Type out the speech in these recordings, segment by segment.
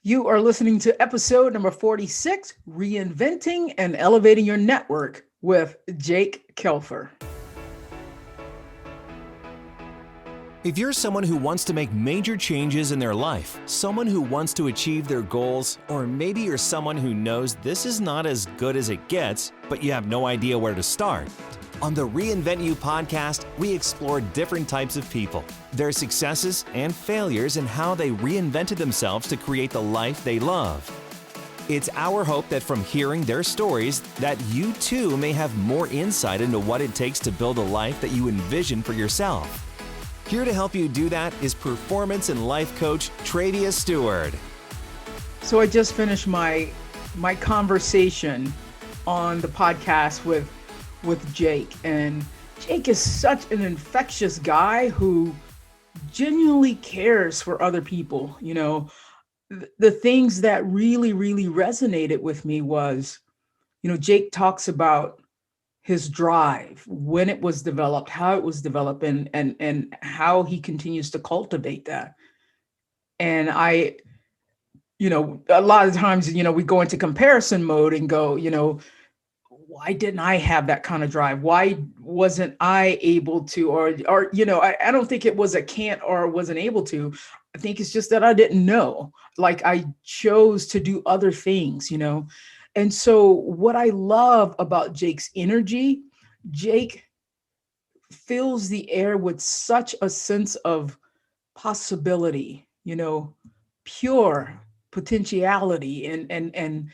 You are listening to episode number 46, Reinventing and Elevating Your Network with Jake Kelfer. If you're someone who wants to make major changes in their life, someone who wants to achieve their goals, or maybe you're someone who knows this is not as good as it gets, but you have no idea where to start, on the Reinvent You podcast, we explore different types of people, their successes and failures, and how they reinvented themselves to create the life they love. It's our hope that from hearing their stories, that you too may have more insight into what it takes to build a life that you envision for yourself. Here to help you do that is performance and life coach Travia Stewart. So I just finished my conversation on the podcast with Jake, and Jake is such an infectious guy who genuinely cares for other people. You know, the things that really resonated with me was, Jake talks about his drive, when it was developed, how it was developed, and how he continues to cultivate that. And a lot of times, we go into comparison mode and go, why didn't I have that kind of drive? Why wasn't I able to, I don't think it was a can't or wasn't able to. I think it's just that I didn't know. Like, I chose to do other things, And so what I love about Jake's energy, Jake fills the air with such a sense of possibility, pure potentiality, and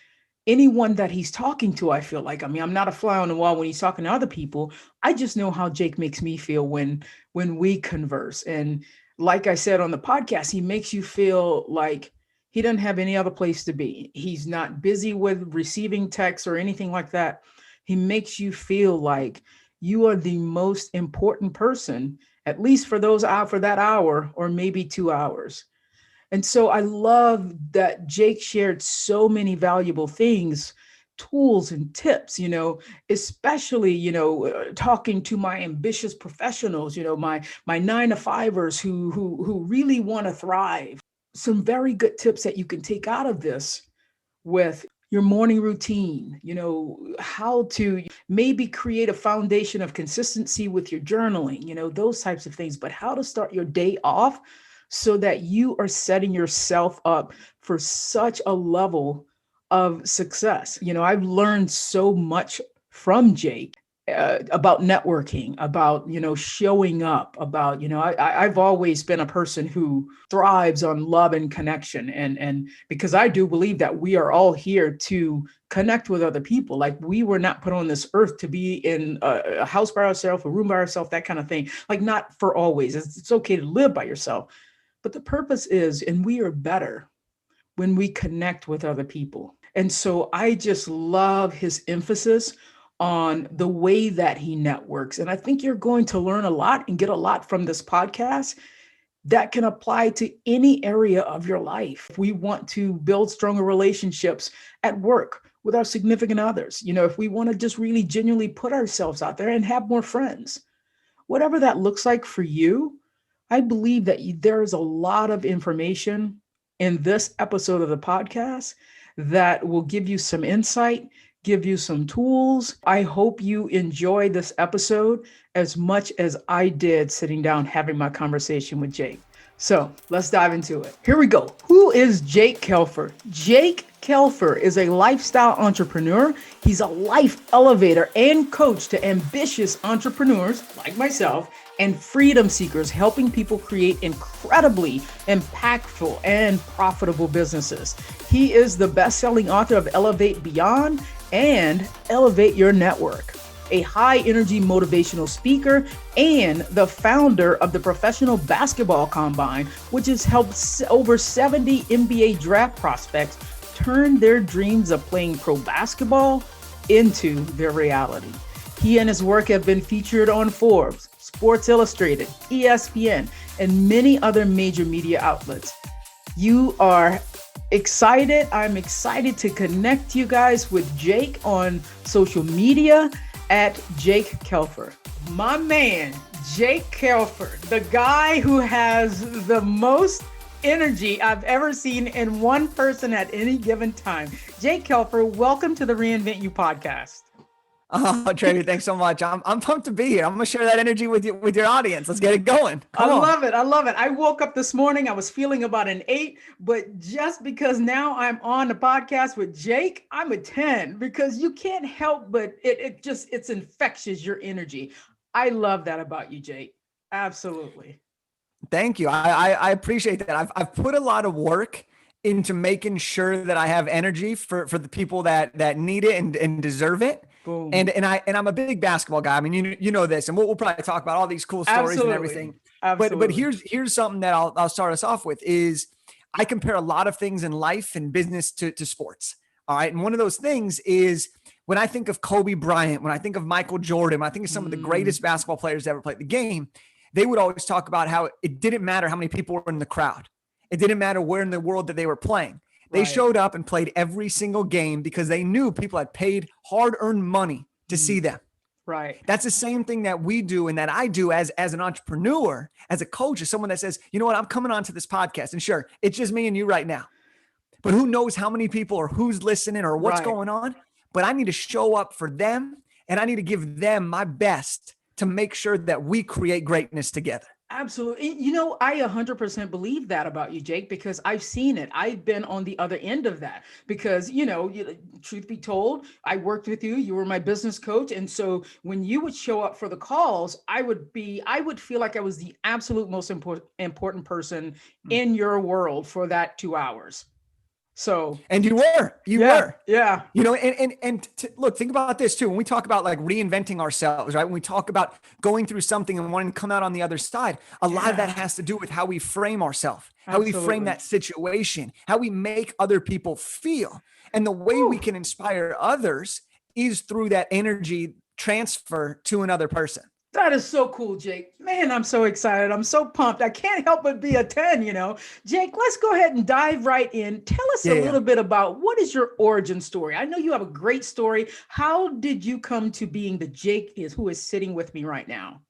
anyone that he's talking to, I feel like, I'm not a fly on the wall when he's talking to other people. I just know how Jake makes me feel when we converse. And like I said on the podcast, he makes you feel like he doesn't have any other place to be. He's not busy with receiving texts or anything like that. He makes you feel like you are the most important person, at least for that hour or maybe 2 hours. And so I love that Jake shared so many valuable things, tools and tips, especially, talking to my ambitious professionals, my 9-to-5ers who really want to thrive. Some very good tips that you can take out of this with your morning routine, how to maybe create a foundation of consistency with your journaling, those types of things, but how to start your day off so that you are setting yourself up for such a level of success. I've learned so much from Jake about networking, about, showing up, about, I've always been a person who thrives on love and connection. And because I do believe that we are all here to connect with other people. Like, we were not put on this earth to be in a house by ourselves, a room by ourselves, that kind of thing. Like, not for always. It's okay to live by yourself. But the purpose is, and we are better when we connect with other people. And so I just love his emphasis on the way that he networks. And I think you're going to learn a lot and get a lot from this podcast that can apply to any area of your life. If we want to build stronger relationships at work with our significant others, if we want to just really genuinely put ourselves out there and have more friends, whatever that looks like for you, I believe that there is a lot of information in this episode of the podcast that will give you some insight, give you some tools. I hope you enjoy this episode as much as I did sitting down having my conversation with Jake. So let's dive into it. Here we go. Who is Jake Kelfer? Jake Kelfer is a lifestyle entrepreneur. He's a life elevator and coach to ambitious entrepreneurs like myself and freedom seekers, helping people create incredibly impactful and profitable businesses. He is the best-selling author of Elevate Beyond and Elevate Your Network, a high-energy motivational speaker, and the founder of the Professional Basketball Combine, which has helped over 70 NBA draft prospects turn their dreams of playing pro basketball into their reality. He and his work have been featured on Forbes, Sports Illustrated, ESPN, and many other major media outlets. You are excited. I'm excited to connect you guys with Jake on social media at Jake Kelfer. My man, Jake Kelfer, the guy who has the most energy I've ever seen in one person at any given time. Jake Kelfer, welcome to the Reinvent You podcast. Oh, Trader, thanks so much. I'm pumped to be here. I'm gonna share that energy with you, with your audience. Let's get it going. Come on. Love it. I love it. I woke up this morning. I was feeling about an 8, but just because now I'm on the podcast with Jake, I'm a 10 because you can't help but it's infectious, your energy. I love that about you, Jake. Absolutely. Thank you. I appreciate that. I've put a lot of work into making sure that I have energy for the people that need it and deserve it. Boom. And I'm a big basketball guy. I mean, you know this, and we'll probably talk about all these cool stories Absolutely. and everything. Absolutely. But here's something that I'll start us off with is I compare a lot of things in life and business to sports. All right. And one of those things is when I think of Kobe Bryant, when I think of Michael Jordan, when I think of some of the greatest basketball players that ever played the game, they would always talk about how it didn't matter how many people were in the crowd. It didn't matter where in the world that they were playing. They showed up and played every single game because they knew people had paid hard-earned money to see them. Right. That's the same thing that we do and that I do as an entrepreneur, as a coach, as someone that says, you know what, I'm coming onto this podcast. And sure, it's just me and you right now. But who knows how many people or who's listening or what's going on? But I need to show up for them and I need to give them my best to make sure that we create greatness together. Absolutely. You know, I 100% believe that about you, Jake, because I've seen it. I've been on the other end of that because, truth be told, I worked with you. You were my business coach. And so when you would show up for the calls, I would feel like I was the absolute most important person in your world for that 2 hours. So, and you were, yeah. Look, think about this too. When we talk about like reinventing ourselves, right? When we talk about going through something and wanting to come out on the other side, a lot of that has to do with how we frame ourselves, how we frame that situation, how we make other people feel. And the way we can inspire others is through that energy transfer to another person. That is so cool, Jake. Man, I'm so excited. I'm so pumped. I can't help but be a 10, Jake, let's go ahead and dive right in. Tell us a little bit about what is your origin story? I know you have a great story. How did you come to being the Jake who is sitting with me right now?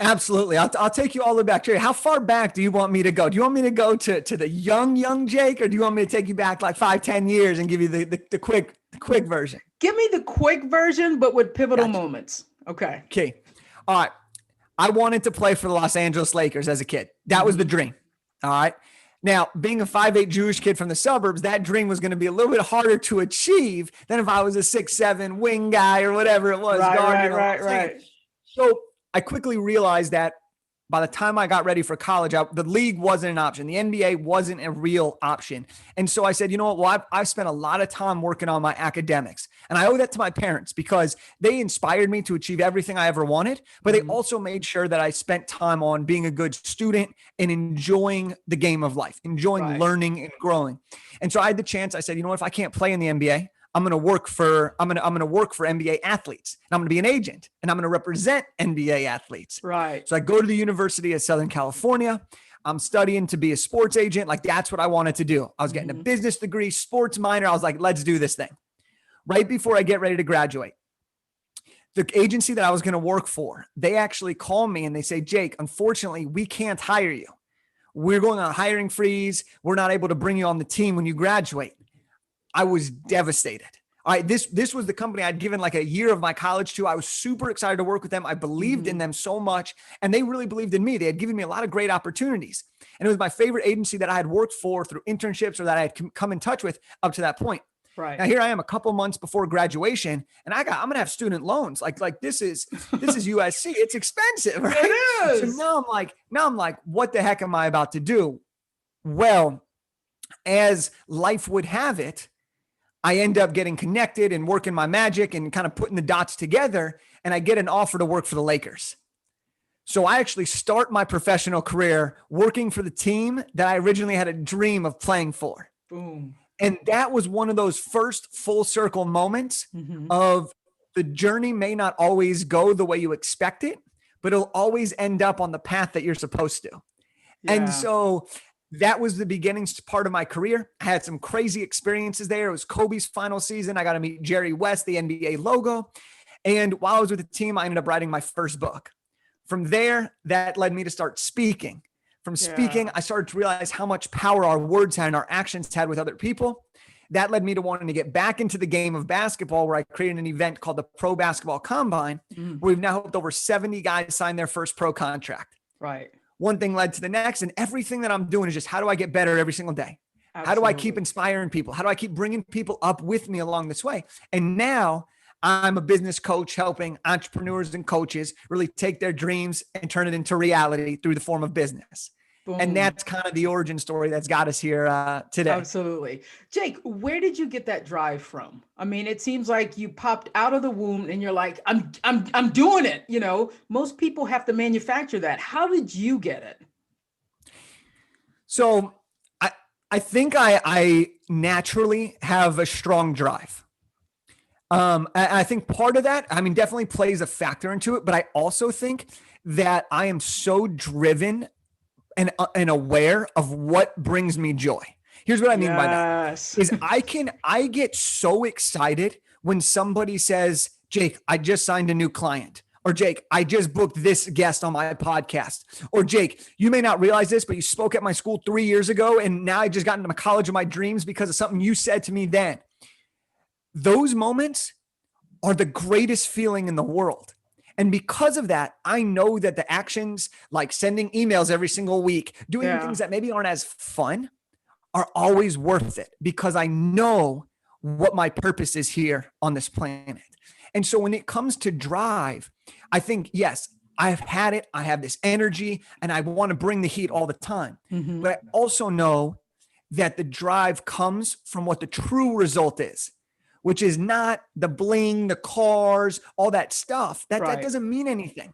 Absolutely. I'll take you all the way back. Jerry, how far back do you want me to go? Do you want me to go to the young Jake, or do you want me to take you back like 5-10 years and give you the quick version? Give me the quick version, but with pivotal moments. Okay. All right. I wanted to play for the Los Angeles Lakers as a kid. That was the dream. All right. Now, being a 5'8" Jewish kid from the suburbs, that dream was going to be a little bit harder to achieve than if I was a 6'7" wing guy or whatever it was. Right. So I quickly realized that by the time I got ready for college, the league wasn't an option. The NBA wasn't a real option. And so I said, you know what? Well, I've spent a lot of time working on my academics. And I owe that to my parents because they inspired me to achieve everything I ever wanted. But they also made sure that I spent time on being a good student and enjoying the game of life, enjoying learning and growing. And so I had the chance. I said, you know what? If I can't play in the NBA, I'm going to work for NBA athletes, and I'm going to be an agent, and I'm going to represent NBA athletes. Right. So I go to the University of Southern California. I'm studying to be a sports agent. Like that's what I wanted to do. I was getting a business degree, sports minor. I was like, let's do this thing. Right before I get ready to graduate, the agency that I was going to work for, they actually call me and they say, Jake, unfortunately, we can't hire you. We're going on a hiring freeze. We're not able to bring you on the team when you graduate. I was devastated. All right. This was the company I'd given like a year of my college to. I was super excited to work with them. I believed in them so much, and they really believed in me. They had given me a lot of great opportunities, and it was my favorite agency that I had worked for through internships or that I had come in touch with up to that point. Right. Now here I am a couple months before graduation, and I'm going to have student loans. Like this is USC. It's expensive, right? It is. So now I'm like, what the heck am I about to do? Well, as life would have it, I end up getting connected and working my magic and kind of putting the dots together, and I get an offer to work for the Lakers. So I actually start my professional career working for the team that I originally had a dream of playing for. Boom. And that was one of those first full circle moments of the journey may not always go the way you expect it, but it'll always end up on the path that you're supposed to. Yeah. And so that was the beginning part of my career. I had some crazy experiences there. It was Kobe's final season. I got to meet Jerry West, the NBA logo. And while I was with the team, I ended up writing my first book. From there, that led me to start speaking. from Yeah. speaking. I started to realize how much power our words had and our actions had with other people. That led me to wanting to get back into the game of basketball, where I created an event called the Pro Basketball Combine, where we've now helped over 70 guys sign their first pro contract. Right. One thing led to the next, and everything that I'm doing is just, how do I get better every single day? How do I keep inspiring people? How do I keep bringing people up with me along this way? And now I'm a business coach helping entrepreneurs and coaches really take their dreams and turn it into reality through the form of business. Boom. And that's kind of the origin story that's got us here today. Absolutely. Jake, where did you get that drive from? I mean, it seems like you popped out of the womb and you're like, I'm doing it. You know, most people have to manufacture that. How did you get it? So I think I naturally have a strong drive. I think part of that, I mean, definitely plays a factor into it, but I also think that I am so driven and aware of what brings me joy. Here's what I mean by that is I get so excited when somebody says, Jake, I just signed a new client, or Jake, I just booked this guest on my podcast, or Jake, you may not realize this, but you spoke at my school 3 years ago. And now I just got into my college of my dreams because of something you said to me then. Those moments are the greatest feeling in the world. And because of that, I know that the actions like sending emails every single week, doing things that maybe aren't as fun are always worth it, because I know what my purpose is here on this planet. And so when it comes to drive, I think, yes, I've had it. I have this energy and I want to bring the heat all the time. But I also know that the drive comes from what the true result is, which is not the bling, the cars, all that stuff. That doesn't mean anything.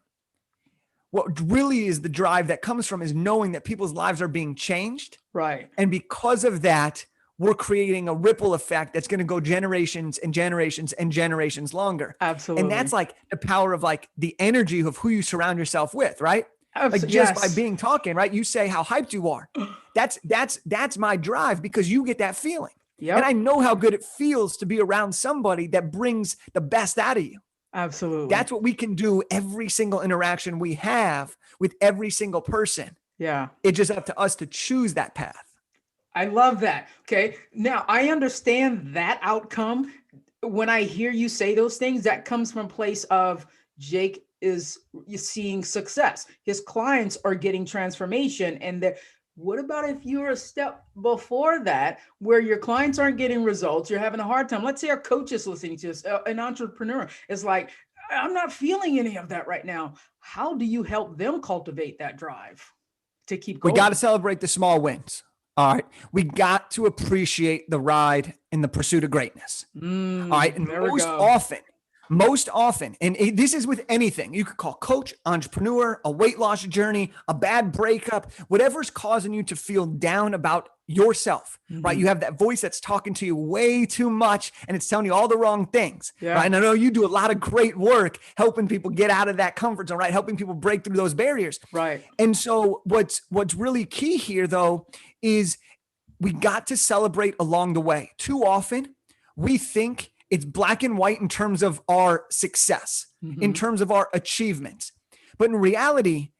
What really is the drive that comes from is knowing that people's lives are being changed. Right. And because of that, we're creating a ripple effect that's going to go generations and generations and generations longer. Absolutely. And that's like the power of like the energy of who you surround yourself with, right? Like just by being talking, right? You say how hyped you are. That's my drive, because you get that feeling. Yep. And I know how good it feels to be around somebody that brings the best out of you. Absolutely. That's what we can do every single interaction we have with every single person. Yeah. It's just up to us to choose that path. I love that. Okay. Now I understand that outcome. When I hear you say those things, that comes from a place of Jake is seeing success. His clients are getting transformation. And what about if you're a step before that, where your clients aren't getting results, you're having a hard time? Let's say our coach is listening to us, an entrepreneur is like, I'm not feeling any of that right now. How do you help them cultivate that drive to keep going? We got to celebrate the small wins. All right. We got to appreciate the ride in the pursuit of greatness. All right. And most often, and this is with anything, you could call coach, entrepreneur, a weight loss journey, a bad breakup, whatever's causing you to feel down about yourself, right? You have that voice that's talking to you way too much and it's telling you all the wrong things, right? And I know you do a lot of great work helping people get out of that comfort zone, right? Helping people break through those barriers. Right. And so what's really key here though, is we got to celebrate along the way. Too often we think it's black and white in terms of our success, in terms of our achievements. But in reality,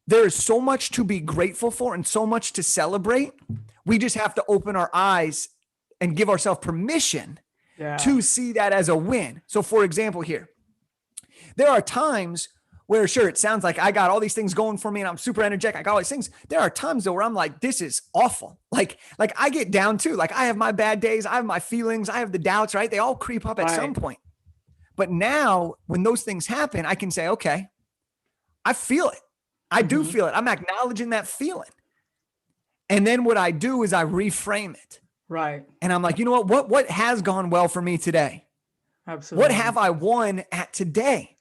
there is so much to be grateful for and so much to celebrate. We just have to open our eyes and give ourselves permission to see that as a win. So for example, here, there are times where, sure, it sounds like I got all these things going for me and I'm super energetic. I got all these things. There are times though where I'm like, this is awful. Like I get down too. Like I have my bad days. I have my feelings. I have the doubts, right? They all creep up at some point. But now when those things happen, I can say, okay, I feel it. I do feel it. I'm acknowledging that feeling. And then what I do is I reframe it. Right. And I'm like, you know what has gone well for me today? Absolutely. What have I won at today?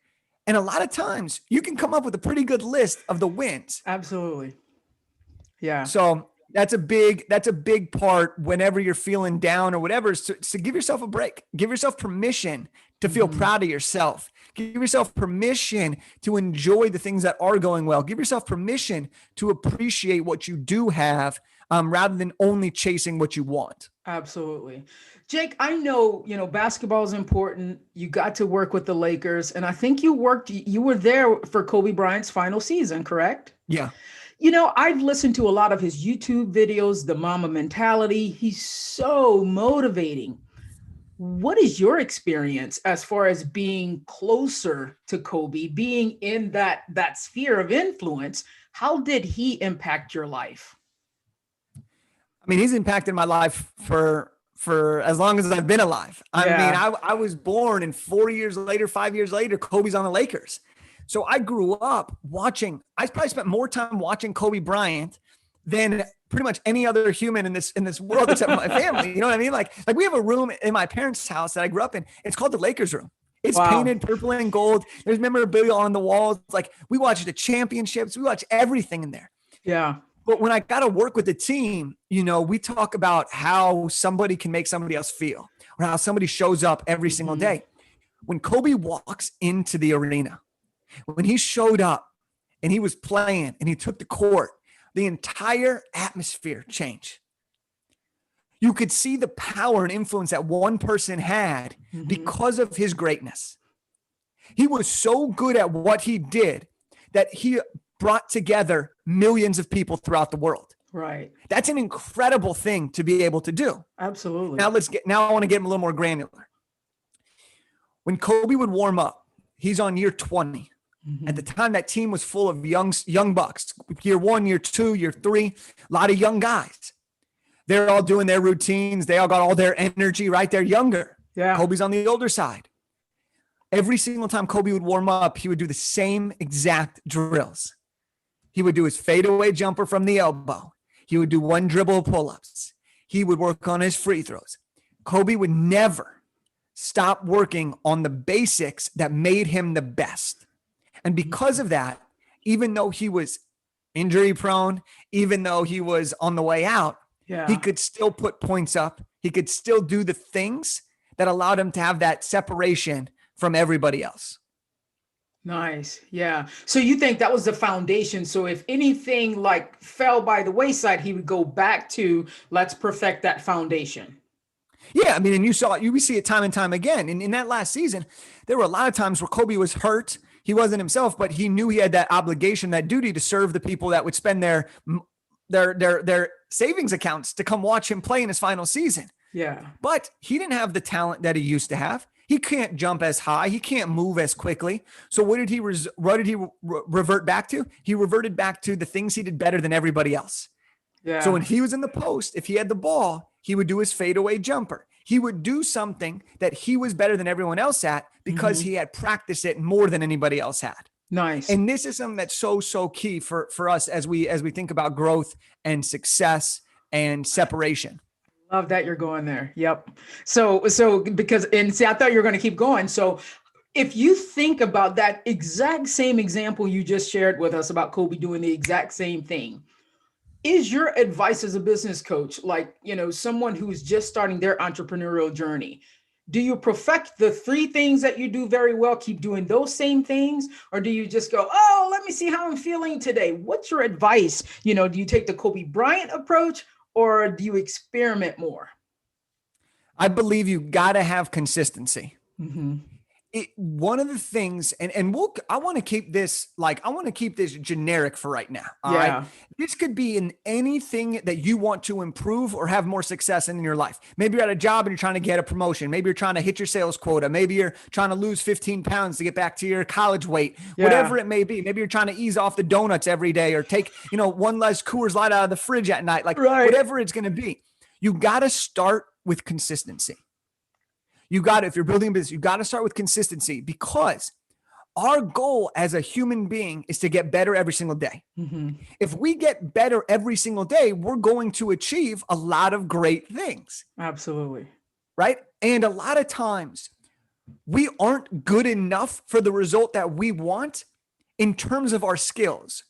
And a lot of times you can come up with a pretty good list of the wins. Absolutely. Yeah. So that's a big part whenever you're feeling down or whatever, is to give yourself a break. Give yourself permission to feel proud of yourself. Give yourself permission to enjoy the things that are going well. Give yourself permission to appreciate what you do have, rather than only chasing what you want. Absolutely. Jake, I know, basketball is important. You got to work with the Lakers, and I think you were there for Kobe Bryant's final season, correct? Yeah. I've listened to a lot of his YouTube videos, the Mama Mentality. He's so motivating. What is your experience as far as being closer to Kobe, being in that sphere of influence? How did he impact your life? I mean, he's impacted my life for as long as I've been alive. I mean, Yeah. I was born, and 4 years later, 5 years later, Kobe's on the Lakers. So I grew up watching. I probably spent more time watching Kobe Bryant than pretty much any other human in this world except my family. You know what I mean? Like we have a room in my parents' house that I grew up in. It's called the Lakers room. It's Wow. painted purple and gold. There's memorabilia on the walls. Like we watch the championships. We watch everything in there. Yeah. But when I got to work with the team, we talk about how somebody can make somebody else feel, or how somebody shows up every single day. When Kobe walks into the arena, when he showed up and he was playing and he took the court, the entire atmosphere changed. You could see the power and influence that one person had because of his greatness. He was so good at what he did that he brought together millions of people throughout the world. Right. That's an incredible thing to be able to do. Absolutely. Now I want to get a little more granular. When Kobe would warm up, he's on year 20. At the time, that team was full of young bucks. Year 1, year 2, year 3, a lot of young guys. They're all doing their routines. They all got all their energy, right? They're younger. Yeah. Kobe's on the older side. Every single time Kobe would warm up, he would do the same exact drills. He would do his fadeaway jumper from the elbow. He would do one dribble pull-ups. He would work on his free throws. Kobe would never stop working on the basics that made him the best. And because of that, even though he was injury prone, even though he was on the way out, he could still put points up. He could still do the things that allowed him to have that separation from everybody else. Nice. Yeah. So you think that was the foundation. So if anything like fell by the wayside, he would go back to, let's perfect that foundation. Yeah. I mean, and we see it time and time again. And in that last season, there were a lot of times where Kobe was hurt. He wasn't himself, but he knew he had that obligation, that duty to serve the people that would spend their savings accounts to come watch him play in his final season. Yeah. But he didn't have the talent that he used to have. He can't jump as high. He can't move as quickly. So what did he revert back to? He reverted back to the things he did better than everybody else. Yeah. So when he was in the post, if he had the ball, he would do his fadeaway jumper. He would do something that he was better than everyone else at because he had practiced it more than anybody else had. Nice. And this is something that's so key for us as we think about growth and success and separation. Love that you're going there. Yep. So because, and see, I thought you were going to keep going. So if you think about that exact same example you just shared with us about Kobe doing the exact same thing, is your advice as a business coach, like, someone who's just starting their entrepreneurial journey, do you perfect the 3 things that you do very well, keep doing those same things? Or do you just go, oh, let me see how I'm feeling today? What's your advice? Do you take the Kobe Bryant approach, or do you experiment more? I believe you got to have consistency. One of the things, and I want to keep this generic for right now. All right. This could be in anything that you want to improve or have more success in your life. Maybe you're at a job and you're trying to get a promotion. Maybe you're trying to hit your sales quota. Maybe you're trying to lose 15 pounds to get back to your college weight, whatever it may be. Maybe you're trying to ease off the donuts every day, or take, one less Coors Light out of the fridge at night, whatever it's going to be. You got to start with consistency. If you're building a business, you got to start with consistency, because our goal as a human being is to get better every single day. If we get better every single day, we're going to achieve a lot of great things. Absolutely. Right. And a lot of times we aren't good enough for the result that we want in terms of our skills.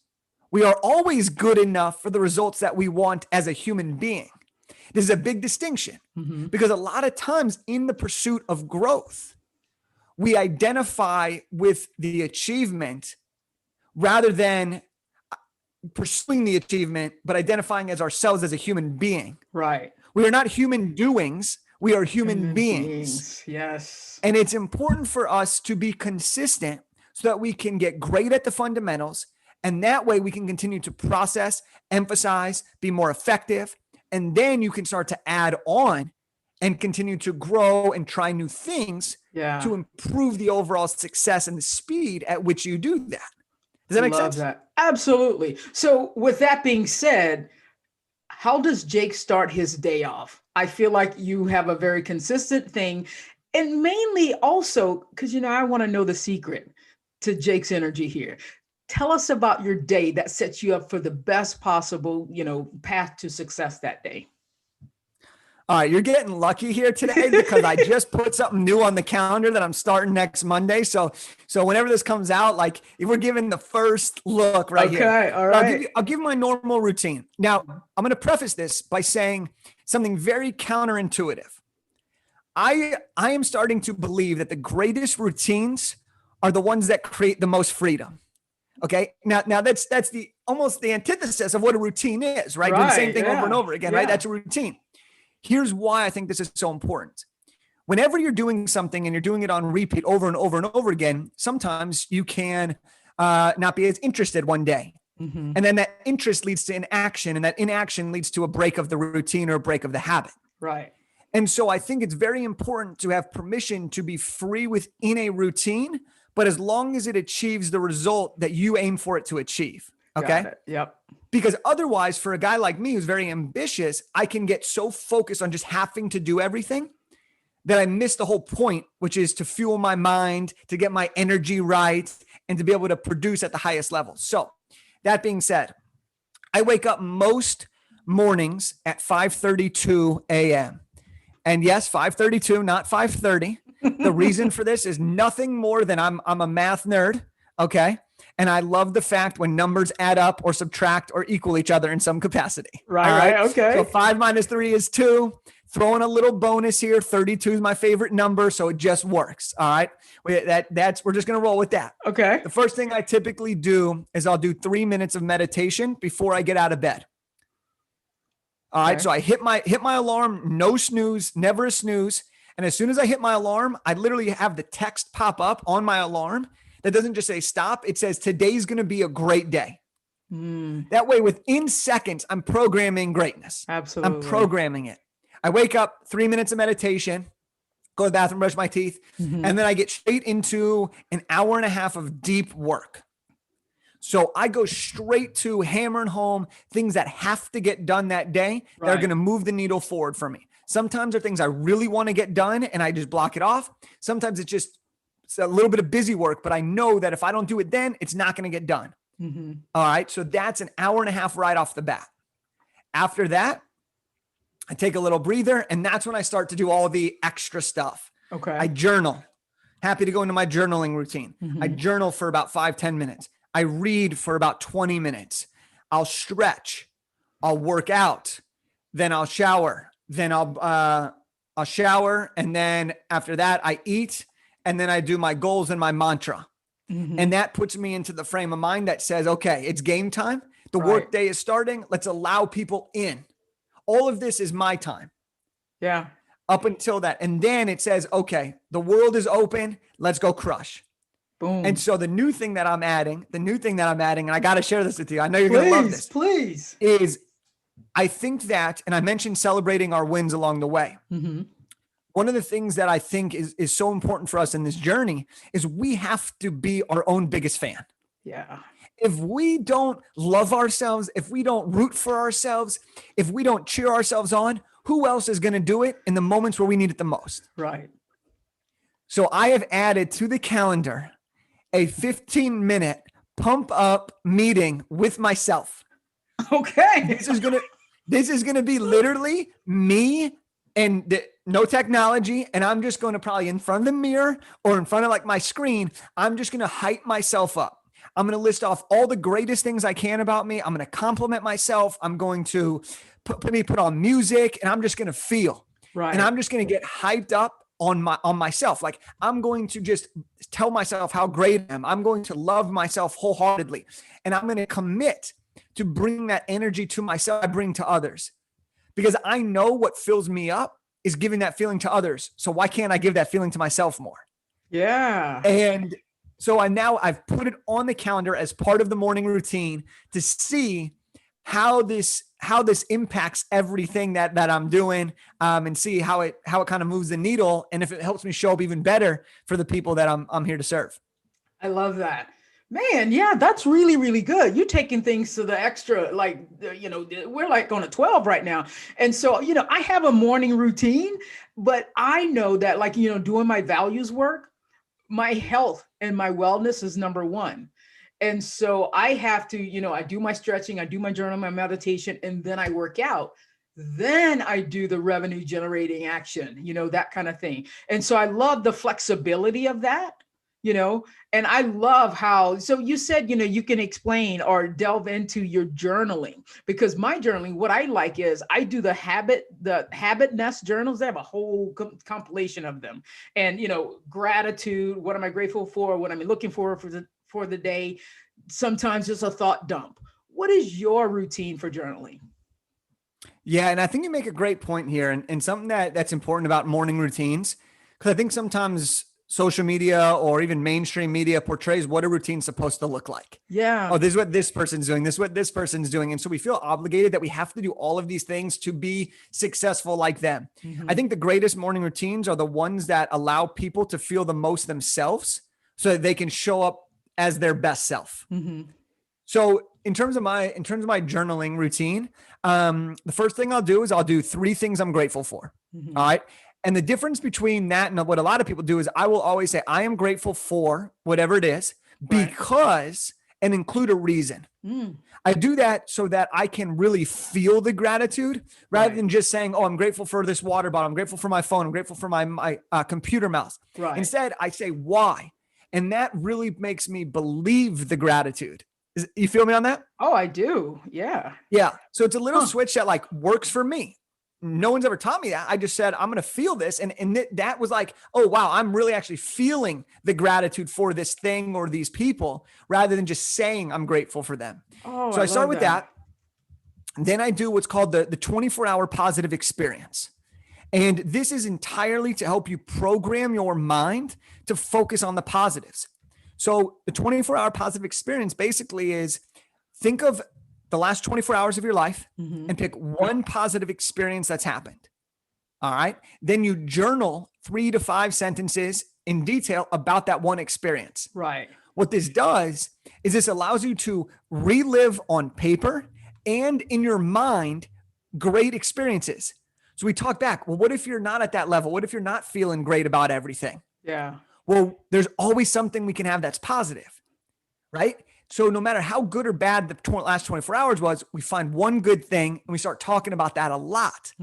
We are always good enough for the results that we want as a human being. This is a big distinction, because a lot of times in the pursuit of growth, we identify with the achievement rather than pursuing the achievement, but identifying as ourselves as a human being. Right. We are not human doings. We are human beings. Yes. And it's important for us to be consistent so that we can get great at the fundamentals And that way we can continue to process, emphasize, be more effective. And then you can start to add on and continue to grow and try new things to improve the overall success and the speed at which you do that. Does that make sense? Love that. Absolutely. So with that being said, how does Jake start his day off? I feel like you have a very consistent thing, and mainly also because, I want to know the secret to Jake's energy here. Tell us about your day that sets you up for the best possible, path to success that day. All right, you're getting lucky here today because I just put something new on the calendar that I'm starting next Monday. So whenever this comes out, like if we're giving the first look here. Okay, all right. I'll give my normal routine. Now, I'm going to preface this by saying something very counterintuitive. I am starting to believe that the greatest routines are the ones that create the most freedom. Okay. Now that's the almost the antithesis of what a routine is, right? Doing the same thing over and over again, right? That's a routine. Here's why I think this is so important. Whenever you're doing something and you're doing it on repeat over and over and over again, sometimes you can not be as interested one day. Mm-hmm. And then that interest leads to inaction, and that inaction leads to a break of the routine or a break of the habit. Right. And so I think it's very important to have permission to be free within a routine, but as long as it achieves the result that you aim for it to achieve. Okay. Yep. Because otherwise, for a guy like me who's very ambitious, I can get so focused on just having to do everything that I miss the whole point, which is to fuel my mind, to get my energy right, and to be able to produce at the highest level. So that being said, I wake up most mornings at 5:32 a.m. And yes, 5:32, not 5:30. The reason for this is nothing more than I'm a math nerd. Okay. And I love the fact when numbers add up or subtract or equal each other in some capacity. Right. Okay. So 5 minus 3 is 2. Throw in a little bonus here. 32 is my favorite number, so it just works. All right. We're just going to roll with that. Okay. The first thing I typically do is I'll do 3 minutes of meditation before I get out of bed. All right. So I hit my alarm, no snooze, never a snooze. And as soon as I hit my alarm, I literally have the text pop up on my alarm that doesn't just say stop. It says today's going to be a great day. That way, within seconds, I'm programming greatness. Absolutely. I'm programming it. I wake up, 3 minutes of meditation, go to the bathroom, brush my teeth, and then I get straight into an hour and a half of deep work. So I go straight to hammering home things that have to get done that day that are going to move the needle forward for me. Sometimes they're things I really want to get done and I just block it off. Sometimes it's a little bit of busy work, but I know that if I don't do it then, it's not going to get done. All right. So that's an hour and a half right off the bat. After that, I take a little breather, and that's when I start to do all the extra stuff. Okay. I journal. Happy to go into my journaling routine. I journal for about 5-10 minutes. I read for about 20 minutes. I'll stretch. I'll work out. Then I'll shower. Then I'll shower. And then after that, I eat. And then I do my goals and my mantra. And that puts me into the frame of mind that says, okay, it's game time. The work day is starting. Let's allow people in. All of this is my time. Yeah. Up until that. And then it says, okay, the world is open. Let's go crush. Boom. And so the new thing that I'm adding, and I got to share this with you. I know you're going to love this. Please. Is I think that, and I mentioned celebrating our wins along the way. One of the things that I think is so important for us in this journey is we have to be our own biggest fan. Yeah. If we don't love ourselves, if we don't root for ourselves, if we don't cheer ourselves on, who else is going to do it in the moments where we need it the most? Right. So I have added to the calendar a 15-minute pump up meeting with myself. Okay. This is going to be literally me and no technology. And I'm just going to probably in front of the mirror or in front of like my screen, I'm just going to hype myself up. I'm going to list off all the greatest things I can about me. I'm going to compliment myself. I'm going to put on music, and I'm just going to feel. Right. And I'm just going to get hyped up on myself. Like I'm going to just tell myself how great I am. I'm going to love myself wholeheartedly. And I'm going to commit to bring that energy to myself I bring to others. Because I know what fills me up is giving that feeling to others. So why can't I give that feeling to myself more? Yeah. And So I've put it on the calendar as part of the morning routine to see how this impacts everything that I'm doing, and see how it kind of moves the needle, and if it helps me show up even better for the people that I'm here to serve. I love that. Man, yeah, that's really, really good. You're taking things to the extra, like, we're like on a 12 right now. And so, I have a morning routine, but I know that, like, doing my values work, my health and my wellness is number one. And so I have to, I do my stretching, I do my journal, my meditation, and then I work out. Then I do the revenue generating action, that kind of thing. And so I love the flexibility of that, and I love how, so you said, you can explain or delve into your journaling, because my journaling, what I like is I do the habit nest journals. They have a whole compilation of them, and, gratitude, what am I grateful for? What I'm looking for the day. Sometimes just a thought dump. What is your routine for journaling? Yeah. And I think you make a great point here, and something that's important about morning routines, because I think sometimes social media or even mainstream media portrays what a routine's supposed to look like. Yeah. Oh, this is what this person's doing. This is what this person's doing. And so we feel obligated that we have to do all of these things to be successful like them. Mm-hmm. I think the greatest morning routines are the ones that allow people to feel the most themselves so that they can show up as their best self. Mm-hmm. So in terms of my journaling routine, the first thing I'll do is I'll do 3 things I'm grateful for. Mm-hmm. All right. And the difference between that and what a lot of people do is I will always say, I am grateful for whatever it is, because, and include a reason. I do that so that I can really feel the gratitude rather than just saying, oh, I'm grateful for this water bottle. I'm grateful for my phone. I'm grateful for my computer mouse. Right. Instead, I say why. And that really makes me believe the gratitude. You feel me on that? Oh, I do. Yeah. Yeah. So it's a little switch that like works for me. No one's ever taught me that. I just said, I'm going to feel this. And that was like, oh, wow, I'm really actually feeling the gratitude for this thing or these people rather than just saying I'm grateful for them. Oh, so I start with that. Then I do what's called the 24-hour positive experience. And this is entirely to help you program your mind to focus on the positives. So the 24-hour positive experience basically is, think of the last 24 hours of your life and pick one positive experience that's happened. All right. Then you journal 3 to 5 sentences in detail about that one experience. Right. What this does is this allows you to relive on paper and in your mind great experiences. So we talk back. Well, what if you're not at that level? What if you're not feeling great about everything? Yeah. Well, there's always something we can have that's positive, right? So no matter how good or bad the last 24 hours was, we find one good thing and we start talking about that a lot.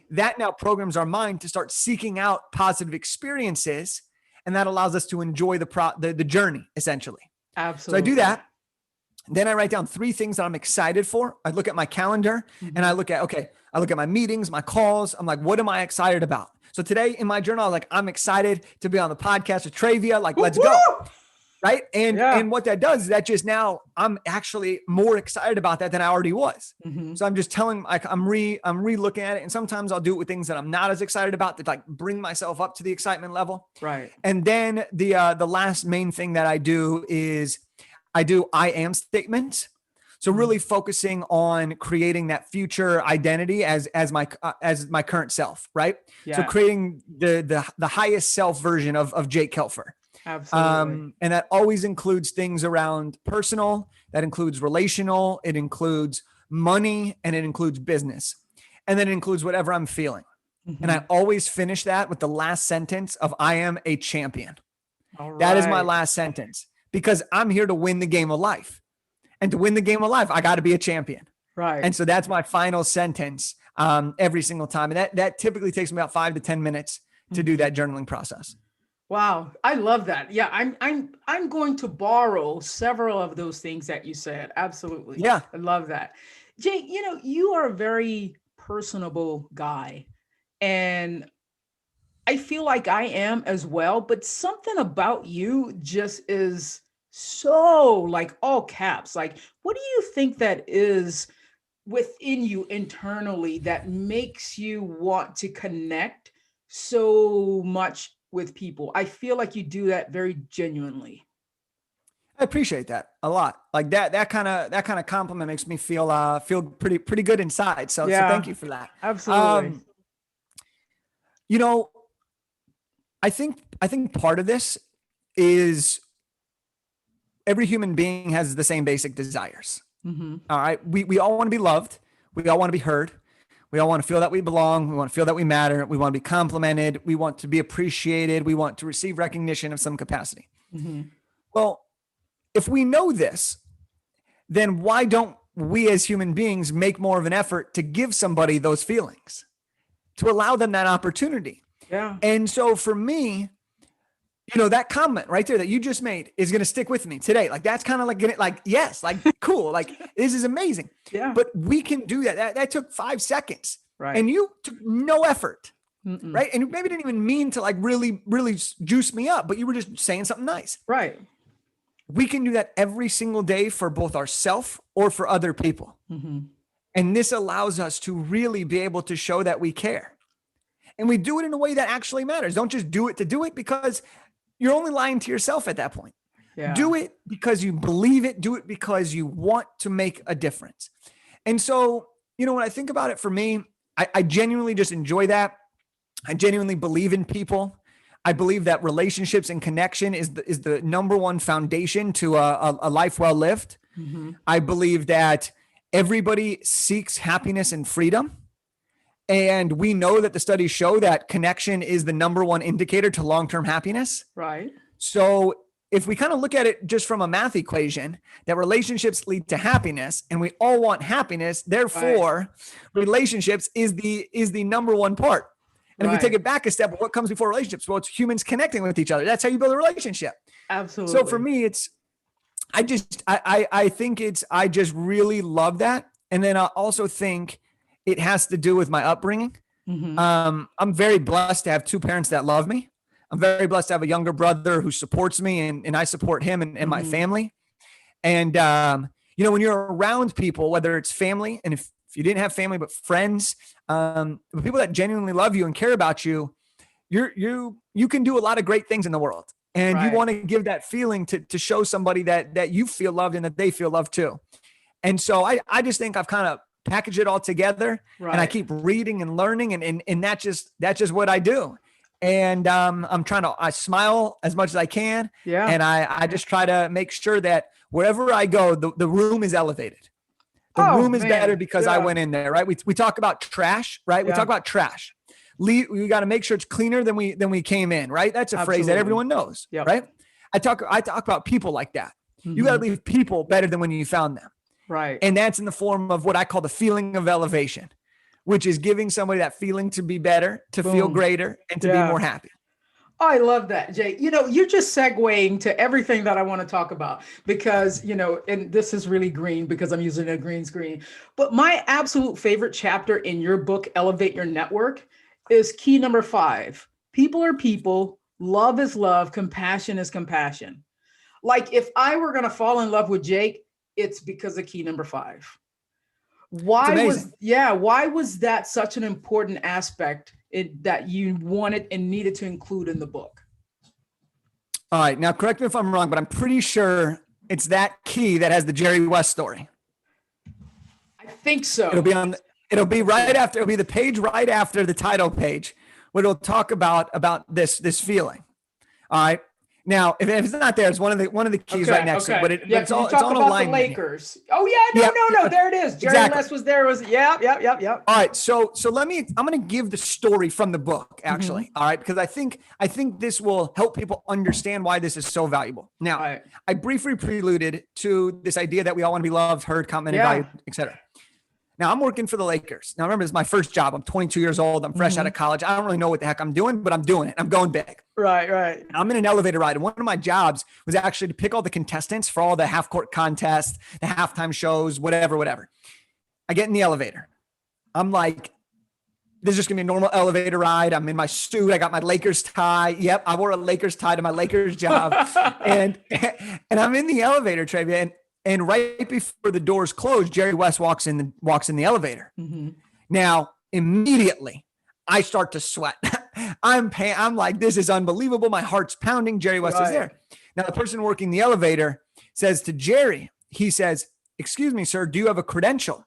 That now programs our mind to start seeking out positive experiences. And that allows us to enjoy the journey, essentially. Absolutely. So I do that. Then I write down 3 things that I'm excited for. I look at my calendar and I look at my meetings, my calls. I'm like, what am I excited about? So today in my journal, I'm excited to be on the podcast with Travia. Like, let's go. Right. And what that does is that just now I'm actually more excited about that than I already was. So I'm just telling, like, I'm re-looking at it. And sometimes I'll do it with things that I'm not as excited about to like bring myself up to the excitement level. Right. And then the last main thing that I do is I do I am statements. So really focusing on creating that future identity as my current self. Right. Yeah. So creating the highest self version of Jake Kelfer. Absolutely. And that always includes things around personal, that includes relational, it includes money, and it includes business. And then it includes whatever I'm feeling. And I always finish that with the last sentence of I am a champion. All right. That is my last sentence, because I'm here to win the game of life. And to win the game of life, I got to be a champion. Right. And so that's my final sentence every single time. And that typically takes me about 5 to 10 minutes to do that journaling process. Wow. I love that. Yeah. I'm going to borrow several of those things that you said. Absolutely. Yeah. I love that. Jake, you are a very personable guy, and I feel like I am as well, but something about you just is so like all caps. Like, what do you think that is within you internally that makes you want to connect so much with people? I feel like you do that very genuinely. I appreciate that a lot. Like that kind of compliment makes me feel pretty good inside. So thank you for that. Absolutely. You know, I think part of this is every human being has the same basic desires. All right. We all want to be loved. We all want to be heard. We all want to feel that we belong. We want to feel that we matter. We want to be complimented. We want to be appreciated. We want to receive recognition of some capacity. Well, if we know this, then why don't we as human beings make more of an effort to give somebody those feelings, to allow them that opportunity? Yeah. And so for me, that comment right there that you just made is going to stick with me today. Like, that's kind of like, yes, like cool. Like, this is amazing. Yeah. But we can do that. That took 5 seconds. Right. And you took no effort. Right. And you maybe didn't even mean to like really, really juice me up, but you were just saying something nice. Right. We can do that every single day for both ourselves or for other people. And this allows us to really be able to show that we care. And we do it in a way that actually matters. Don't just do it to do it, because you're only lying to yourself at that point. Yeah. Do it because you believe it. Do it because you want to make a difference. And so, when I think about it, for me, I genuinely just enjoy that. I genuinely believe in people. I believe that relationships and connection is the number one foundation to a life well lived. I believe that everybody seeks happiness and freedom. And we know that the studies show that connection is the number one indicator to long-term happiness. Right. So if we kind of look at it just from a math equation, that relationships lead to happiness, and we all want happiness, therefore relationships is the number one part. And if we take it back a step, what comes before relationships? Well, it's humans connecting with each other. That's how you build a relationship. Absolutely. So for me, I just really love that. And then I also think it has to do with my upbringing. I'm very blessed to have 2 parents that love me. I'm very blessed to have a younger brother who supports me, and I support him and my family. And, when you're around people, whether it's family, and if you didn't have family, but friends, people that genuinely love you and care about you, you can do a lot of great things in the world. And you want to give that feeling to show somebody that you feel loved and that they feel loved too. And so I just think I've kind of packaged it all together, and I keep reading and learning, and that's just what I do. And I smile as much as I can. Yeah. And I just try to make sure that wherever I go, the room is elevated. The room is better because I went in there, right? We talk about trash, right? We talk about trash. We got to make sure it's cleaner than we came in, right? That's a phrase that everyone knows, right? I talk about people like that. You got to leave people better than when you found them. Right. And that's in the form of what I call the feeling of elevation, which is giving somebody that feeling to be better, to feel greater, and to be more happy. I love that, Jake. You're just segueing to everything that I want to talk about because, and this is really green because I'm using a green screen. But my absolute favorite chapter in your book, Elevate Your Network, is key number 5. People are people, love is love, compassion is compassion. Like, if I were going to fall in love with Jake, it's because of key number 5. Why was that such an important aspect that you wanted and needed to include in the book? All right. Now, correct me if I'm wrong, but I'm pretty sure it's that key that has the Jerry West story. I think so. It'll be the page right after the title page, where it'll talk about this feeling. All right. Now, if it's not there, it's one of the keys right next to it. But it's all about the Lakers. Here. Oh yeah, no, there it is. Jerry West was there. Yep. All right, so I'm going to give the story from the book, actually. All right, because I think this will help people understand why this is so valuable. Now, I briefly preluded to this idea that we all want to be loved, heard, complimented, valued, etc. Now, I'm working for the Lakers. Now, remember, it's my first job. I'm 22 years old. I'm fresh out of college. I don't really know what the heck I'm doing, but I'm doing it. I'm going big. Right. I'm in an elevator ride. And one of my jobs was actually to pick all the contestants for all the half-court contests, the halftime shows, whatever. I get in the elevator. I'm like, this is just going to be a normal elevator ride. I'm in my suit. I got my Lakers tie. Yep, I wore a Lakers tie to my Lakers job. and I'm in the elevator, Trevia, and right before the doors close, Jerry West walks in the elevator. Now, immediately, I start to sweat. I'm like, this is unbelievable. My heart's pounding. Jerry West is there. Now, the person working the elevator says to Jerry, he says, "Excuse me, sir, do you have a credential?"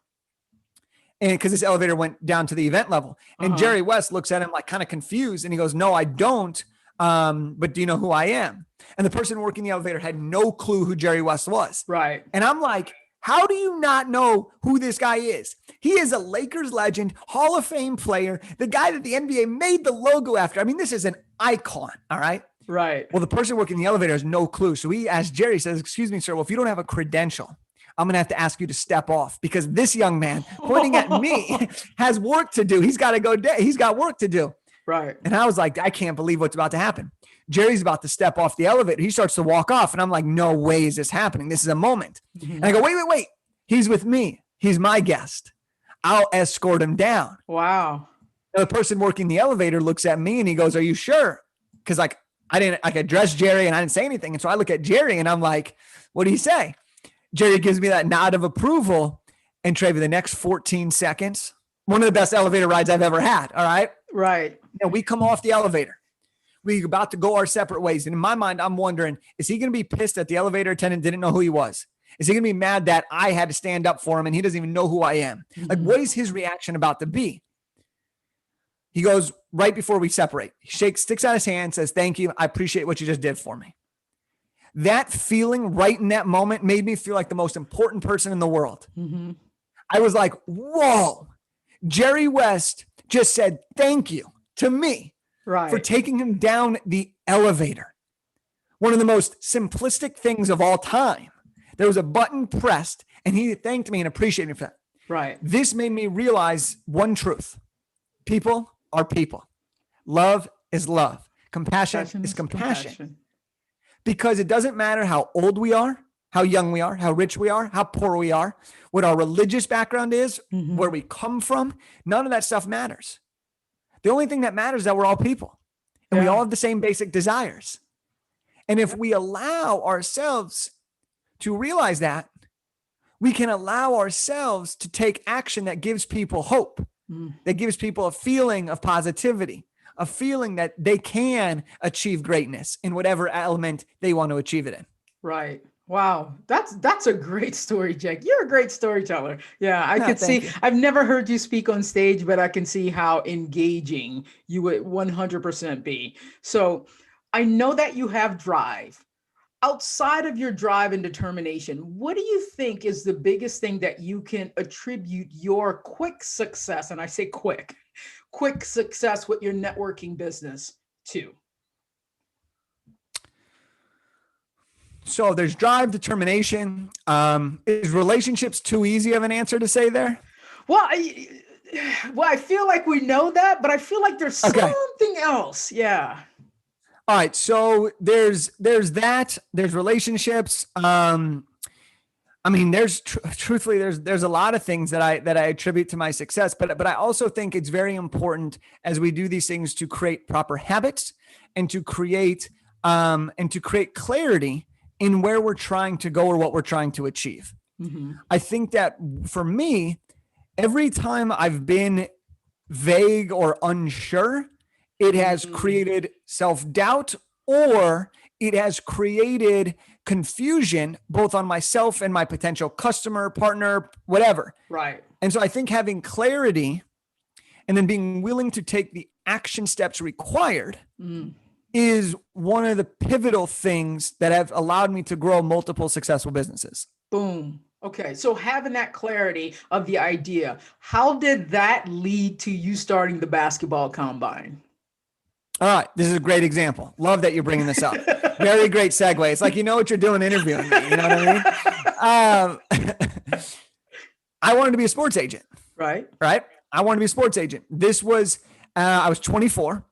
And because this elevator went down to the event level. And Jerry West looks at him like kind of confused. And he goes, "No, I don't. But do you know who I am?" And the person working the elevator had no clue who Jerry West was. Right. And I'm like, how do you not know who this guy is? He is a Lakers legend, Hall of Fame player, the guy that the NBA made the logo after. I mean, this is an icon. All right. Right. Well, the person working the elevator has no clue. So he asked Jerry, says, "Excuse me, sir. Well, if you don't have a credential, I'm going to have to ask you to step off because this young man pointing at me has work to do. He's got to go. He's got work to do." Right. And I was like, I can't believe what's about to happen. Jerry's about to step off the elevator. He starts to walk off. And I'm like, no way is this happening. This is a moment. And I go, wait. He's with me. He's my guest. I'll escort him down. Wow. And the person working the elevator looks at me and he goes, "Are you sure?" Because I addressed Jerry and I didn't say anything. And so I look at Jerry and I'm like, what do you say? Jerry gives me that nod of approval. And Trey, for the next 14 seconds, one of the best elevator rides I've ever had. All right. Right. And we come off the elevator. We're about to go our separate ways. And in my mind, I'm wondering, is he going to be pissed that the elevator attendant didn't know who he was? Is he going to be mad that I had to stand up for him and he doesn't even know who I am? Like, what is his reaction about to be? He goes right before we separate. He sticks out his hand, says, "Thank you. I appreciate what you just did for me." That feeling right in that moment made me feel like the most important person in the world. I was like, whoa, Jerry West just said thank you to me for taking him down the elevator. One of the most simplistic things of all time. There was a button pressed and he thanked me and appreciated me for that. Right. This made me realize one truth. People are people. Love is love. Compassion is compassion. Because it doesn't matter how old we are, how young we are, how rich we are, how poor we are, what our religious background is, where we come from. None of that stuff matters. The only thing that matters is that we're all people and we all have the same basic desires. And if we allow ourselves to realize that, we can allow ourselves to take action that gives people hope, that gives people a feeling of positivity, a feeling that they can achieve greatness in whatever element they want to achieve it in. Right. Wow. That's a great story, Jake. You're a great storyteller. Yeah, I could see. I've never heard you speak on stage, but I can see how engaging you would 100% be. So I know that you have drive. Outside of your drive and determination, what do you think is the biggest thing that you can attribute your quick success, and I say quick success with your networking business to? So there's drive, determination. Is relationships too easy of an answer to say there? Well, I feel like we know that, but I feel like there's something else. Yeah. All right. So there's that, there's relationships. I mean, truthfully, there's a lot of things that I attribute to my success, but I also think it's very important as we do these things to create proper habits and to create clarity in where we're trying to go or what we're trying to achieve. I think that for me, every time I've been vague or unsure, it has created self-doubt or it has created confusion both on myself and my potential customer, partner, whatever. Right. And so I think having clarity and then being willing to take the action steps required is one of the pivotal things that have allowed me to grow multiple successful businesses. Boom. Okay. So having that clarity of the idea, how did that lead to you starting the basketball combine? All right. This is a great example. Love that you're bringing this up. Very great segue. It's like, you know what you're doing interviewing me. You know what I mean? I wanted to be a sports agent. Right. I wanted to be a sports agent. This was, I was 24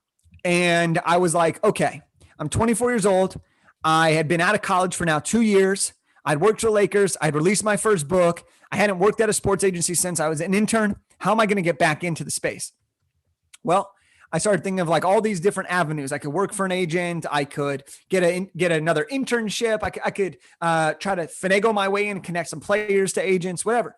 and I was like, okay, I'm 24 years old. I had been out of college for now 2 years. I'd worked for the Lakers. I'd released my first book. I hadn't worked at a sports agency since I was an intern. How am I going to get back into the space? Well, I started thinking of like all these different avenues. I could work for an agent. I could get another internship. I could try to finagle my way in, connect some players to agents, whatever.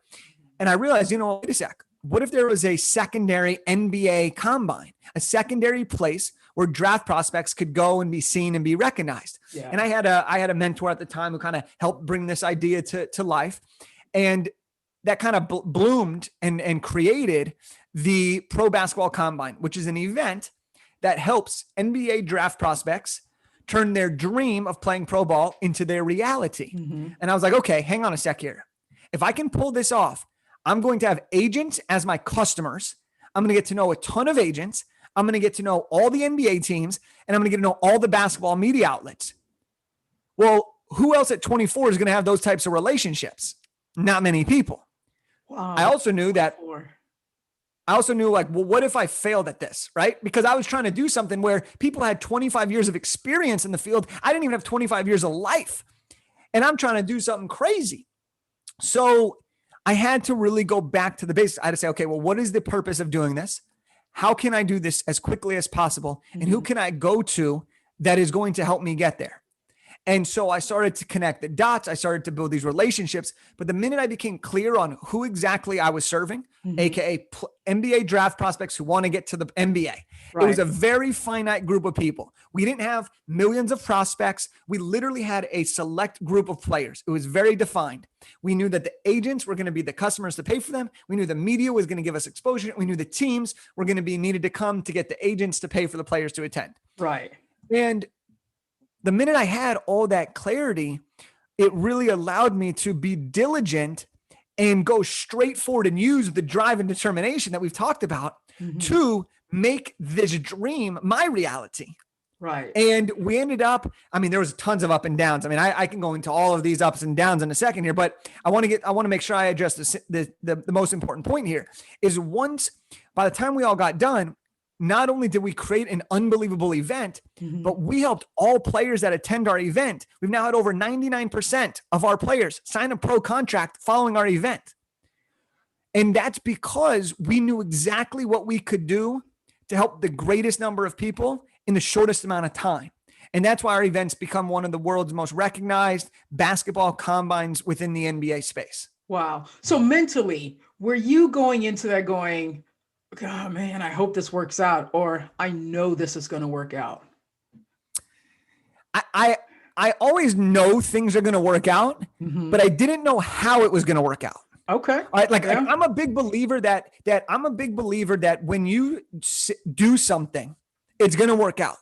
And I realized, wait a sec. what if there was a secondary NBA combine, a secondary place where draft prospects could go and be seen and be recognized? Yeah. And I had a mentor at the time who kind of helped bring this idea to life. And that kind of bloomed and created the Pro Basketball Combine, which is an event that helps NBA draft prospects turn their dream of playing pro ball into their reality. Mm-hmm. And I was like, okay, hang on a sec here. If I can pull this off, I'm going to have agents as my customers. I'm going to get to know a ton of agents. I'm going to get to know all the NBA teams, and I'm going to get to know all the basketball media outlets. Well, who else at 24 is going to have those types of relationships? Not many people. Wow. I also knew like, well, what if I failed at this, right? Because I was trying to do something where people had 25 years of experience in the field. I didn't even have 25 years of life, and I'm trying to do something crazy. So I had to really go back to the basics. I had to say, okay, well, what is the purpose of doing this? How can I do this as quickly as possible? And who can I go to that is going to help me get there? And so I started to connect the dots. I started to build these relationships. But the minute I became clear on who exactly I was serving, AKA NBA draft prospects who want to get to the NBA, It was a very finite group of people. We didn't have millions of prospects. We literally had a select group of players. It was very defined. We knew that the agents were going to be the customers to pay for them. We knew the media was going to give us exposure. We knew the teams were going to be needed to come to get the agents to pay for the players to attend. Right. And the minute I had all that clarity, it really allowed me to be diligent and go straight forward and use the drive and determination that we've talked about to make this dream my reality. Right. And we ended up, I mean, there was tons of up and downs. I mean, I can go into all of these ups and downs in a second here, but I want to make sure I address the most important point here is by the time we all got done, not only did we create an unbelievable event, but we helped all players that attend our event. We've now had over 99% of our players sign a pro contract following our event. And that's because we knew exactly what we could do to help the greatest number of people in the shortest amount of time. And that's why our events become one of the world's most recognized basketball combines within the NBA space. Wow. So mentally, were you going into that going, oh man, I hope this works out, or I know this is going to work out? I always know things are going to work out, but I didn't know how it was going to work out. Okay. All right. Like I'm a big believer that when you do something, it's going to work out.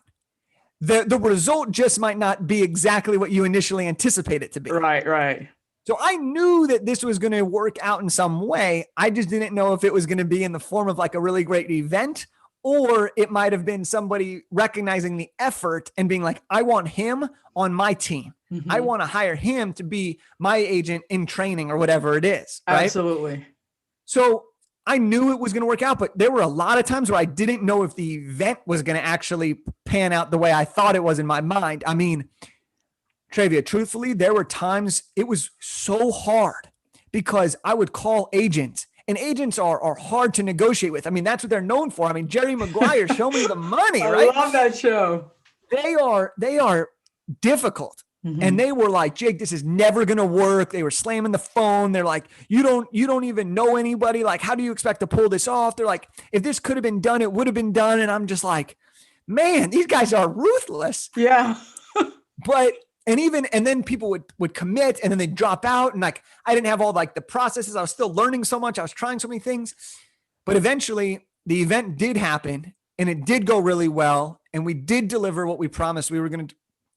The result just might not be exactly what you initially anticipate it to be. Right. Right. So I knew that this was going to work out in some way. I just didn't know if it was going to be in the form of like a really great event, or it might have been somebody recognizing the effort and being like, I want him on my team. I want to hire him to be my agent in training or whatever it is. Right? Absolutely. So I knew it was going to work out, but there were a lot of times where I didn't know if the event was going to actually pan out the way I thought it was in my mind. I mean, Travia, truthfully, there were times it was so hard because I would call agents, and agents are hard to negotiate with. I mean, that's what they're known for. I mean, Jerry Maguire, show me the money, right? I love that show. They are difficult. And they were like, Jake, this is never going to work. They were slamming the phone. They're like, you don't even know anybody. Like, how do you expect to pull this off? They're like, if this could have been done, it would have been done. And I'm just like, man, these guys are ruthless. Yeah. And then people would commit and then they'd drop out. And like, I didn't have all like the processes. I was still learning so much. I was trying so many things, but eventually the event did happen and it did go really well. And we did deliver what we promised we were going to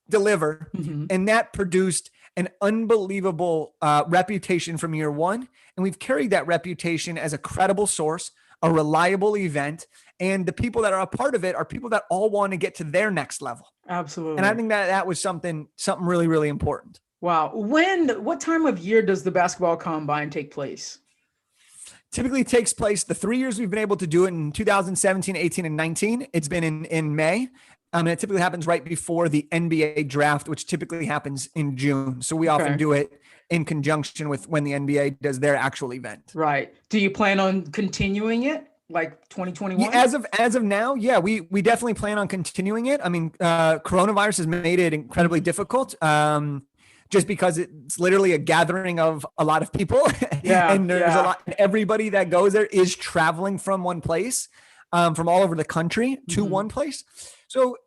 deliver. And that produced an unbelievable reputation from year one. And we've carried that reputation as a credible source, a reliable event. And the people that are a part of it are people that all want to get to their next level. Absolutely. And I think that was something really, really important. Wow. What time of year does the basketball combine take place? Typically takes place the 3 years we've been able to do it in 2017, 18, and 19. It's been in May. And it typically happens right before the NBA draft, which typically happens in June. So we often do it in conjunction with when the NBA does their actual event. Right. Do you plan on continuing it like 2021? Yeah, as of now, yeah, we definitely plan on continuing it. I mean, coronavirus has made it incredibly difficult. just because it's literally a gathering of a lot of people. Yeah. And there's a lot, everybody that goes there is traveling from one place, from all over the country to one place. So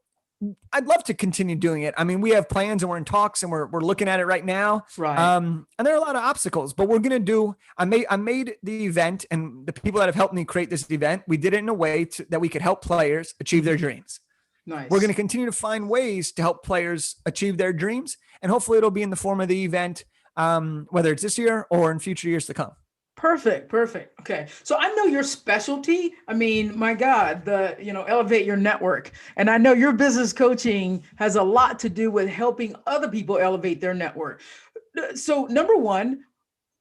I'd love to continue doing it. I mean, we have plans and we're in talks and we're looking at it right now. Right. And there are a lot of obstacles, but we're going to I made the event, and the people that have helped me create this event, we did it in a way that we could help players achieve their dreams. Nice. We're going to continue to find ways to help players achieve their dreams. And hopefully it'll be in the form of the event, whether it's this year or in future years to come. Perfect. Okay. So I know your specialty. I mean, my God, elevate your network. And I know your business coaching has a lot to do with helping other people elevate their network. So number one,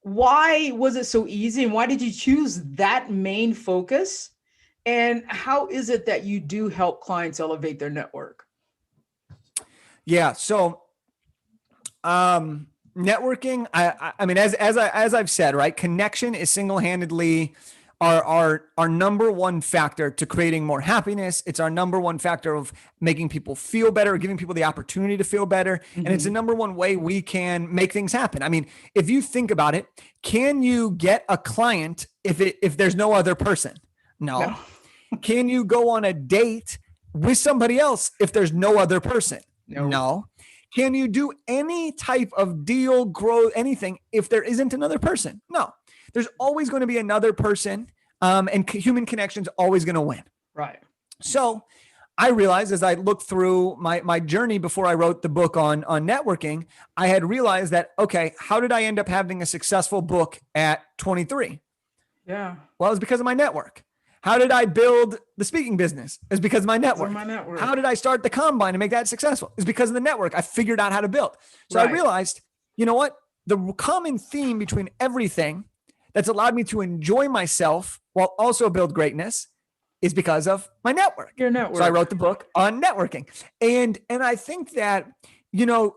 why was it so easy? And why did you choose that main focus? And how is it that you do help clients elevate their network? Yeah. So, networking, I mean, as I've said, right, connection is single-handedly our number one factor to creating more happiness. It's our number one factor of making people feel better, giving people the opportunity to feel better. And it's the number one way we can make things happen. I mean, if you think about it, can you get a client if there's no other person? No. Can you go on a date with somebody else if there's no other person? No. Can you do any type of deal, grow anything if there isn't another person? No. There's always going to be another person, and human connection is always going to win. Right. So I realized as I looked through my journey before I wrote the book on networking, I had realized that, okay, how did I end up having a successful book at 23? Yeah. Well, it's because of my network. How did I build the speaking business? It's because of my network. How did I start the combine and make that successful? It's because of the network. I figured out how to build. So I realized, you know what? The common theme between everything that's allowed me to enjoy myself while also build greatness is because of my network. Your network. So I wrote the book on networking. And I think that,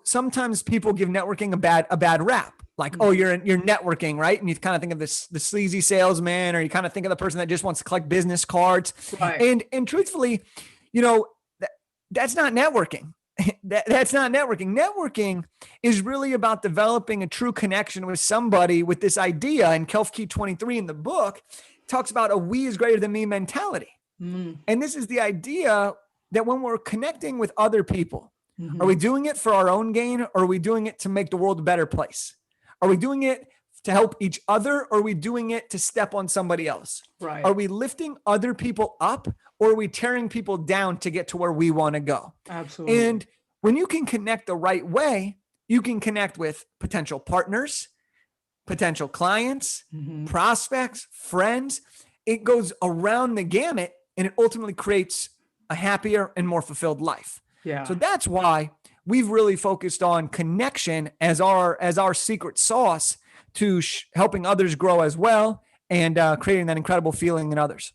sometimes people give networking a bad rap. Like, oh, you're networking, right? And you kind of think of the sleazy salesman, or you kind of think of the person that just wants to collect business cards. Right. And truthfully, that's not networking. That's not networking. Networking is really about developing a true connection with somebody with this idea. And Kelfer 23 in the book talks about a we is greater than me mentality. And this is the idea that when we're connecting with other people, are we doing it for our own gain, or are we doing it to make the world a better place? Are we doing it to help each other, or are we doing it to step on somebody else? Right. Are we lifting other people up, or are we tearing people down to get to where we want to go? Absolutely. And when you can connect the right way, you can connect with potential partners, potential clients, prospects, friends. It goes around the gamut, and it ultimately creates a happier and more fulfilled life. Yeah. So that's why we've really focused on connection as our secret sauce to helping others grow as well, and creating that incredible feeling in others.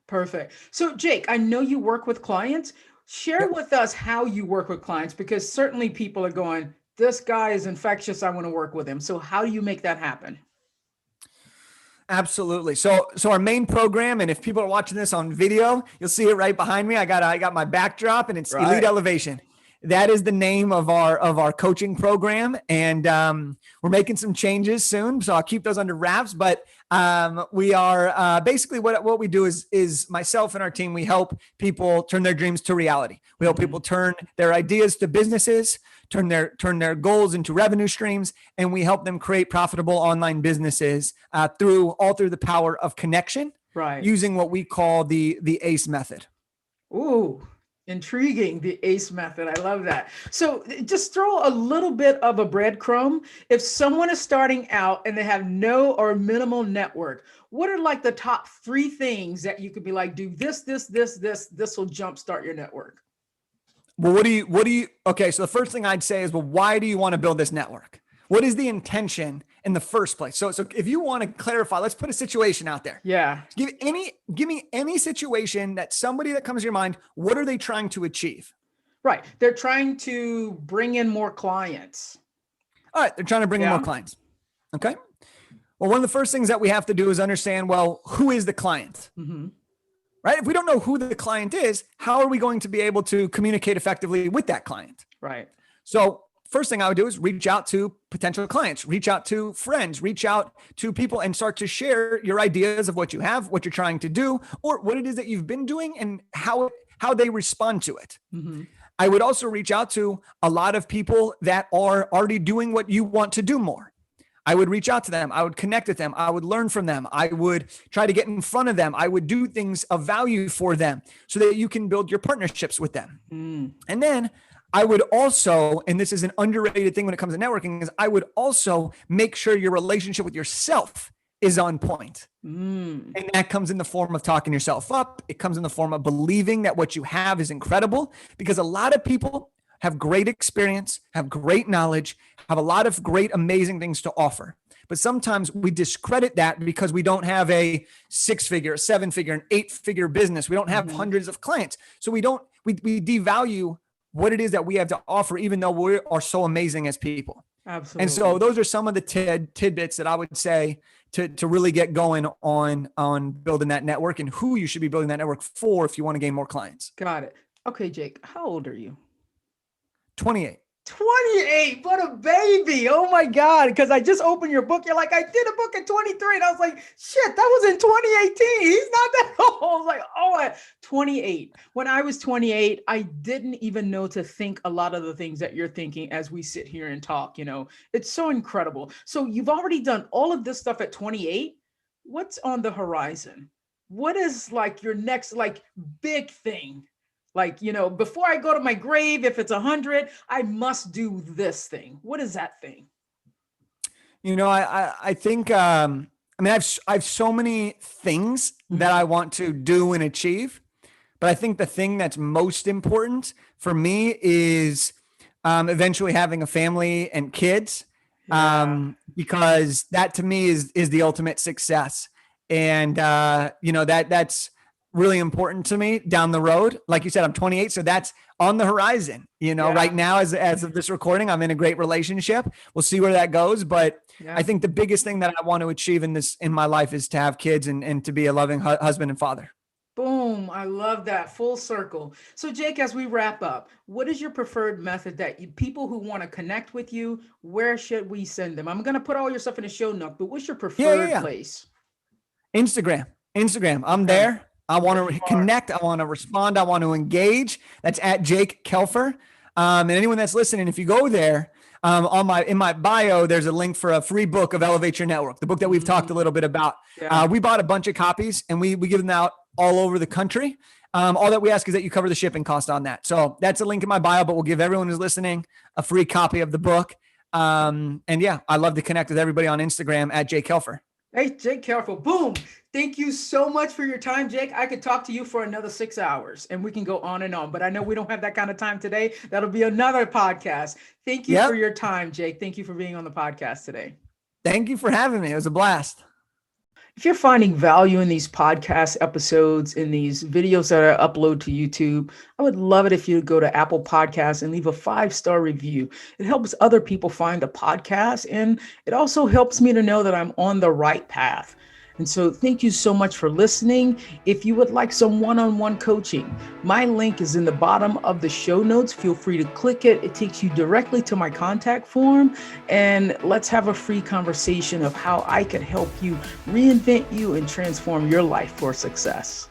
Perfect. So Jake, I know you work with clients. Share with us how you work with clients, because certainly people are going, this guy is infectious, I want to work with him. So how do you make that happen? Absolutely. So our main program, and if people are watching this on video, you'll see it right behind me. I got my backdrop, and it's Elite Elevation. That is the name of our coaching program. And we're making some changes soon, so I'll keep those under wraps. But we are basically what we do is myself and our team, we help people turn their dreams to reality. We help people turn their ideas to businesses, turn their goals into revenue streams, and we help them create profitable online businesses through the power of connection, using what we call the ACE method. Ooh. Intriguing, the ACE method. I love that. So just throw a little bit of a breadcrumb. If someone is starting out and they have no or minimal network, what are like the top 3 things that you could be like, do this will jumpstart your network? Well, okay. So the first thing I'd say is, well, why do you want to build this network? What is the intention in the first place? So if you want to clarify, let's put a situation out there. Yeah. Give me any situation that somebody that comes to your mind, what are they trying to achieve? Right. They're trying to bring in more clients. All right. They're trying to bring in more clients. Okay. Well, one of the first things that we have to do is understand, well, who is the client? Right? If we don't know who the client is, how are we going to be able to communicate effectively with that client? Right. So first thing I would do is reach out to potential clients, reach out to friends, reach out to people and start to share your ideas of what you have, what you're trying to do, or what it is that you've been doing and how they respond to it. Mm-hmm. I would also reach out to a lot of people that are already doing what you want to do more. I would reach out to them. I would connect with them. I would learn from them. I would try to get in front of them. I would do things of value for them so that you can build your partnerships with them. And then I would also, and this is an underrated thing when it comes to networking, is I would also make sure your relationship with yourself is on point. And that comes in the form of talking yourself up. It comes in the form of believing that what you have is incredible, because a lot of people have great experience, have great knowledge, have a lot of great, amazing things to offer. But sometimes we discredit that because we don't have a 6-figure, 7-figure, an 8-figure business. We don't have hundreds of clients. So we devalue what it is that we have to offer, even though we are so amazing as people. Absolutely. And so those are some of the tidbits that I would say to really get going on building that network and who you should be building that network for if you want to gain more clients. Got it. Okay, Jake, how old are you? 28. 28, what a baby. Oh my God. Because I just opened your book. You're like, I did a book at 23. And I was like, shit, that was in 2018. He's not that old. I was like, oh, 28. When I was 28, I didn't even know to think a lot of the things that you're thinking as we sit here and talk. It's so incredible. So you've already done all of this stuff at 28. What's on the horizon? What is like your next big thing? Before I go to my grave, if it's 100, I must do this thing. What is that thing? I think, I have so many things that I want to do and achieve, but I think the thing that's most important for me is eventually having a family and kids, because that to me is the ultimate success. And, that's really important to me down the road. Like you said, I'm 28, so that's on the horizon. Right now, as of this recording, I'm in a great relationship. We'll see where that goes. But I think the biggest thing that I want to achieve in my life is to have kids and to be a loving husband and father. Boom. I love that. Full circle. So Jake, as we wrap up, what is your preferred method that people who want to connect with you, where should we send them? I'm going to put all your stuff in the show notes, but what's your preferred place? Instagram. I'm there. I want to connect. I want to respond. I want to engage. That's at Jake Kelfer. And anyone that's listening, if you go there, in my bio, there's a link for a free book of Elevate Your Network, the book that we've talked a little bit about. We bought a bunch of copies and we give them out all over the country. All that we ask is that you cover the shipping cost on that. So that's a link in my bio, but we'll give everyone who's listening a free copy of the book. And I love to connect with everybody on Instagram at Jake Kelfer. Hey, Jake Kelfer. Boom. Thank you so much for your time, Jake. I could talk to you for another 6 hours and we can go on and on, but I know we don't have that kind of time today. That'll be another podcast. Thank you for your time, Jake. Thank you for being on the podcast today. Thank you for having me. It was a blast. If you're finding value in these podcast episodes, in these videos that I upload to YouTube, I would love it if you go to Apple Podcasts and leave a 5-star review. It helps other people find the podcast, and it also helps me to know that I'm on the right path. And so thank you so much for listening. If you would like some one-on-one coaching, my link is in the bottom of the show notes. Feel free to click it. It takes you directly to my contact form. And let's have a free conversation of how I can help you reinvent you and transform your life for success.